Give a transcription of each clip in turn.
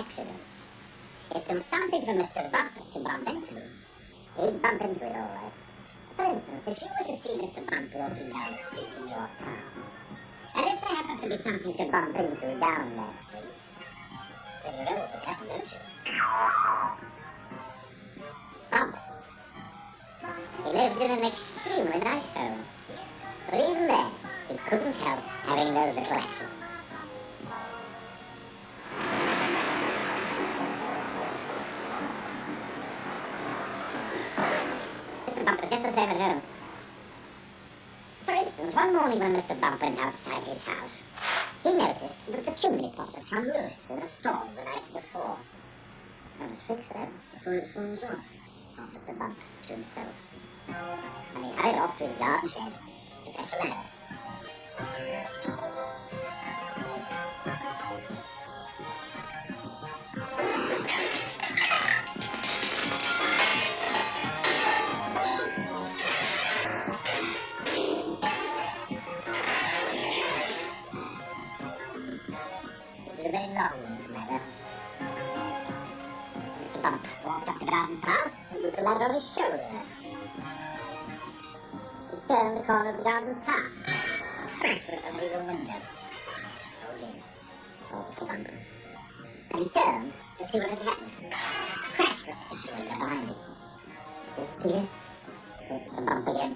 accidents. If there was something for Mr. Bump to bump into, he'd bump into it all right. For instance, if you were to see Mr. Bump walking down the street in your town, and if there happened to be something to bump into down that street, then you know what would happen, don't you? Bump. He lived in an extremely nice home, but even there, he couldn't help having those little accidents. Mr. Bump was just the same at home. For instance, one morning when Mr. Bump went outside his house, he noticed that the chimney pot had come loose in a storm the night before. I must fix that before it falls off, thought Mr. Bump to himself. And he hurried off to his garden shed to fetch a ladder. It was a very long ladder. Mr. Bump walked up the garden path and put the ladder on his shoulder. He turned the corner of the garden path. Crash went under the window. Oh dear, thought Mr. Bump. And he turned to see what had happened. Crash went under the window behind him. Oh dear, thought Mr. Bump again.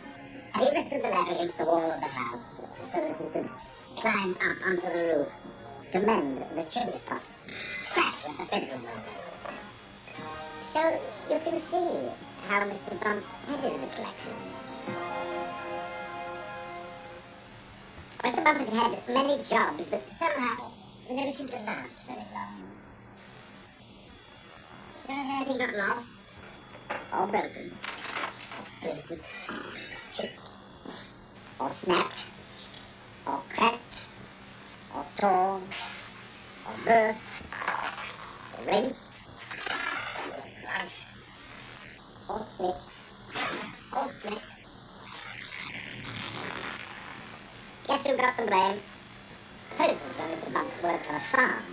And he rested the ladder against the wall of the house so that he could climb up onto the roof to mend the chimney pot. Crash went the bedroom window. So you can see how Mr. Bump had his little accidents. Mr. Bump had had many jobs, but somehow they never seemed to last very long. As soon as anything got lost, or broken, or splintered, chipped, or snapped, or cracked, or torn, or burst, or rent, or crushed, or split, or slit. Guess who got the blame? For instance, when Mr. Bump worked on a farm.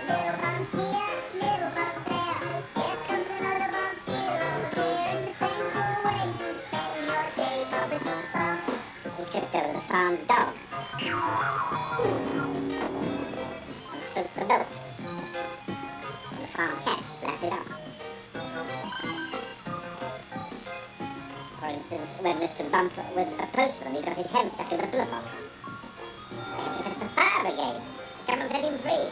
Little bump here, little bump there. Here comes another bump here, oh dear. It's a painful way to spend your day, bumpity bump. He tripped over the farm dog and spoke the belt. The farm cat laughed it off. For instance, when Mr. Bump was a postman, he got his hand stuck in the pillar box. They had to get some fire brigade to come and set him free.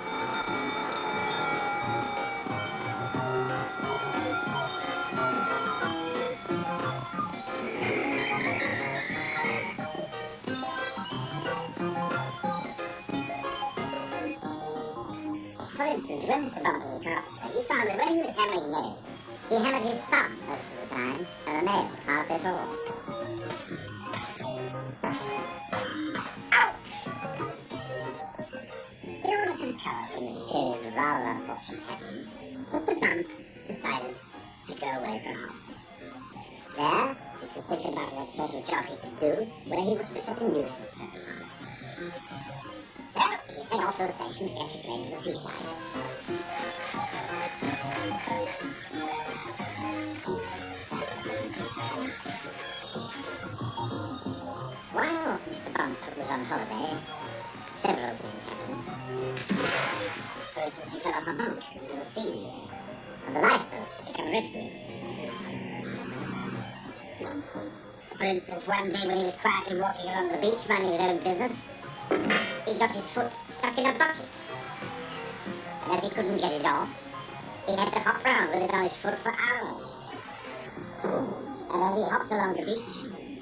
For instance, when Mr. Bump was a carpenter, he found that when he was hammering nails, he hammered his thumb most of the time, and the nail hardly at all. Ouch! In order to recover from this series of rather unfortunate happenings, Mr. Bump decided to go away from home. There, he could think about what sort of job he could do where he would be such a nuisance to everyone. So, he set off to the station to catch a train to the seaside. While Mr. Bump was on holiday, several things happened. For instance, he fell off a boat into the sea, and the lifeboat had to come and rescue him. For instance, one day when he was quietly walking along the beach minding his own business, he got his foot stuck in a bucket. And as he couldn't get it off, he had to hop round with it on his foot for hours. And as he hopped along the beach,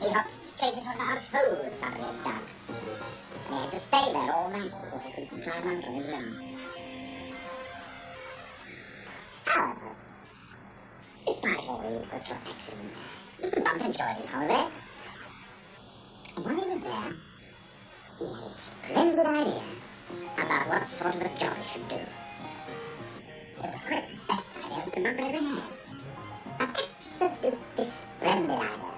he hopped straight into a large hole that somebody had dug. And he had to stay there all night because he couldn't climb out on his own. However, despite all these little accidents, Mr. Bump enjoyed his holiday. And while he was there, he had a splendid idea about what sort of a job he should do. It was quite the best idea Mr. Bump ever had. An absolutely splendid idea.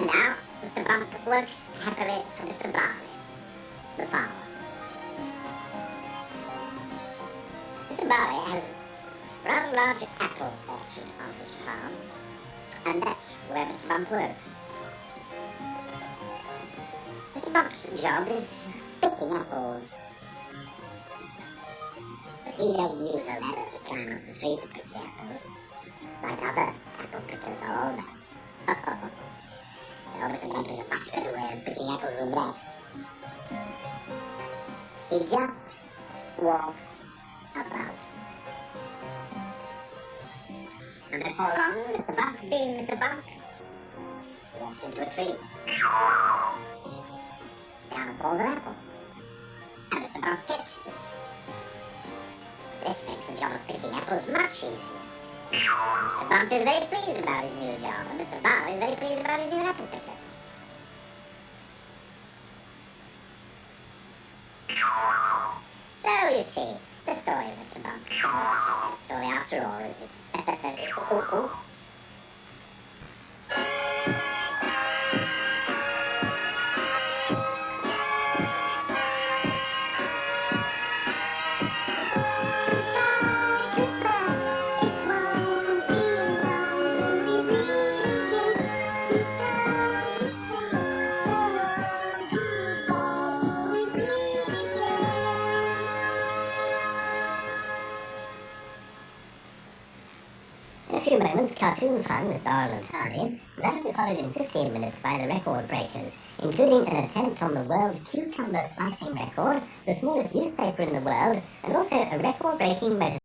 And now, Mr. Bump works happily for Mr. Barley, the farmer. Mr. Barley has a rather large apple orchard on his farm, and that's where Mr. Bump works. Mr. Bump's job is picking apples. But he doesn't use a ladder to climb up the tree to pick the apples, like other apple pickers all know. Mr. Bump is a much better way of picking apples than that. He just walks about. And before long, Mr. Bump, being Mr. Bump, walks into a tree. Down falls an apple. And Mr. Bump catches it. This makes the job of picking apples much easier. Mr. Bump is very pleased about his new job, and Mr. Barley is very pleased about his new apple picker. So, you see, the story of Mr. Bump isn't such a sad story after all, is it? Oh. In a few moments, cartoon fun with Doral and Tiny. That will be followed in 15 minutes by the record breakers, including an attempt on the world cucumber slicing record, the smallest newspaper in the world, and also a record-breaking motorcycle.